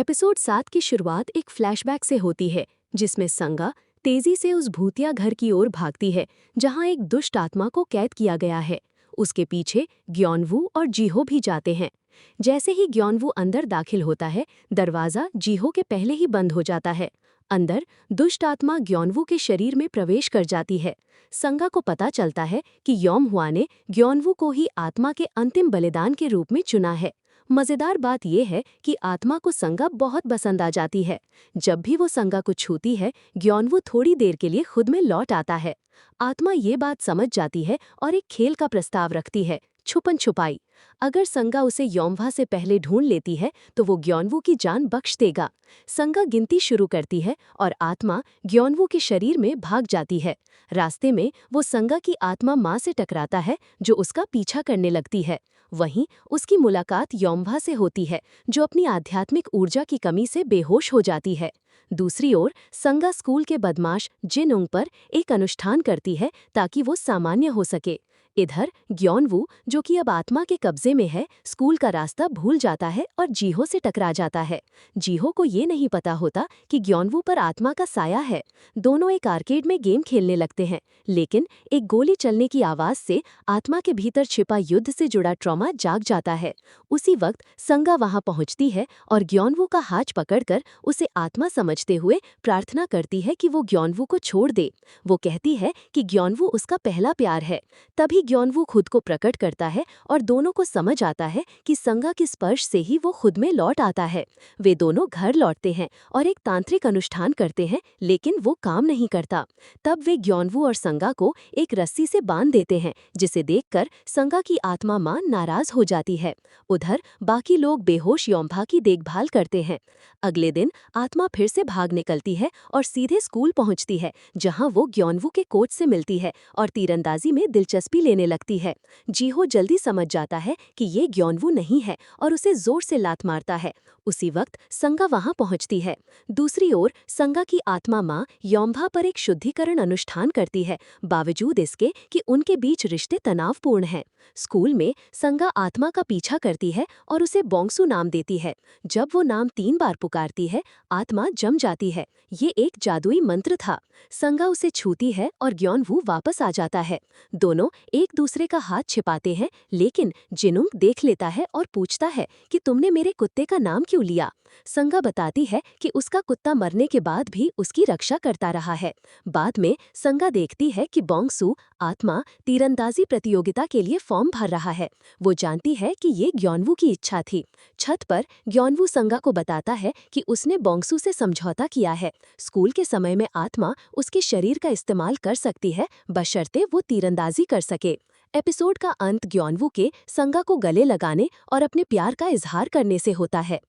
Episode 7 की शुरुआत एक फ्लैशबैक से होती है जिसमें संगा तेजी से उस भूतिया घर की ओर भागती है जहां एक दुष्ट आत्मा को कैद किया गया है। उसके पीछे ग्योनवू और जीहो भी जाते हैं। जैसे ही ग्योनवू अंदर दाखिल होता है, दरवाजा जीहो के पहले ही बंद हो जाता है। अंदर दुष्ट आत्मा ग्योनवू के शरीर में प्रवेश कर जाती है। संगा को पता चलता है कि यौम हुआ ने ग्योनवू को ही आत्मा के अंतिम बलिदान के रूप में चुना है। मजेदार बात यह है कि आत्मा को संगा बहुत पसंद आ जाती है। जब भी वो संगा को छूती है, ग्योनवू थोड़ी देर के लिए खुद में लौट आता है। आत्मा ये बात समझ जाती है और एक खेल का प्रस्ताव रखती है, छुपन छुपाई। अगर संगा उसे यौमवा से पहले ढूंढ लेती है तो वो ग्योनवू की जान बख्श देगा। संगा गिनती शुरू करती है और आत्मा ग्योनवू के शरीर में भाग जाती है। रास्ते में वो संगा की आत्मा माँ से टकराता है जो उसका पीछा करने लगती है। वहीं उसकी मुलाकात यौमवा से होती है जो अपनी आध्यात्मिक ऊर्जा की कमी से बेहोश हो जाती है। दूसरी ओर संगा स्कूल के बदमाश जिनउंग पर एक अनुष्ठान करती है ताकि वो सामान्य हो सके। इधर ग्योनवू, जो कि अब आत्मा के कब्जे में है, स्कूल का रास्ता भूल जाता है और जीहो से टकरा जाता है। जीहो को ये नहीं पता होता कि ग्योनवू पर आत्मा का साया है। दोनों एक आर्केड में गेम खेलने लगते हैं, लेकिन एक गोली चलने की आवाज से आत्मा के भीतर छिपा युद्ध से जुड़ा ट्रॉमा जाग जाता है। उसी वक्त संगा वहां पहुंचती है और ग्योनवू का हाथ पकड़कर उसे आत्मा समझते हुए प्रार्थना करती है कि वो ग्योनवू को छोड़ दे। वो कहती है कि ग्योनवू उसका पहला प्यार है। तभी ग्योनवू खुद को प्रकट करता है और दोनों को समझ आता है कि संगा के स्पर्श से ही वो खुद में लौट आता है। वे दोनों घर लौटते हैं और एक तांत्रिक अनुष्ठान करते हैं, लेकिन वो काम नहीं करता। तब वे ग्योनवू और संगा को एक रस्सी से बांध देते हैं, जिसे देखकर संगा की आत्मा मां नाराज हो जाती है। उधर बाकी लोग बेहोश यौमभा की देखभाल करते हैं। अगले दिन आत्मा फिर से भाग निकलती है और सीधे स्कूल पहुंचती है, जहां वो ग्योनवू के कोच से मिलती है और तीरंदाजी में दिलचस्पी लेने लगती है। जीहो जल्दी समझ जाता है कि ये ग्योनवू नहीं है और उसे जोर से लात मारता है। उसी वक्त संगा वहां पहुंचती है। दूसरी ओर संगा की आत्मा मां यौमभा पर एक शुद्धिकरण अनुष्ठान करती है, बावजूद इसके कि उनके बीच रिश्ते तनावपूर्ण हैं। स्कूल में संगा आत्मा का पीछा करती है और उसे बोंगसू नाम देती है। जब वो नाम 3 बार पुकारती है, आत्मा जम जाती है। ये एक जादुई मंत्र था। संगा उसे छूती है और ग्योनवू वापस आ जाता है। दोनों एक दूसरे का हाथ छिपाते हैं, लेकिन जिनुंग देख लेता है और पूछता है कि तुमने मेरे कुत्ते का नाम क्यों लिया। संगा बताती है कि उसका कुत्ता मरने के बाद भी उसकी रक्षा करता रहा है। बाद में संगा देखती है कि बोंगसू आत्मा तीरंदाजी प्रतियोगिता के लिए फॉर्म भर रहा है। वो जानती है कि ये ग्योनवू की इच्छा थी। छत पर ग्योनवू संगा को बताता है कि उसने बोंगसू से समझौता किया है। स्कूल के समय में आत्मा उसके शरीर का इस्तेमाल कर सकती है, बशर्ते वो तीरंदाजी कर सके। एपिसोड का अंत ग्योनवू के संगा को गले लगाने और अपने प्यार का इजहार करने से होता है।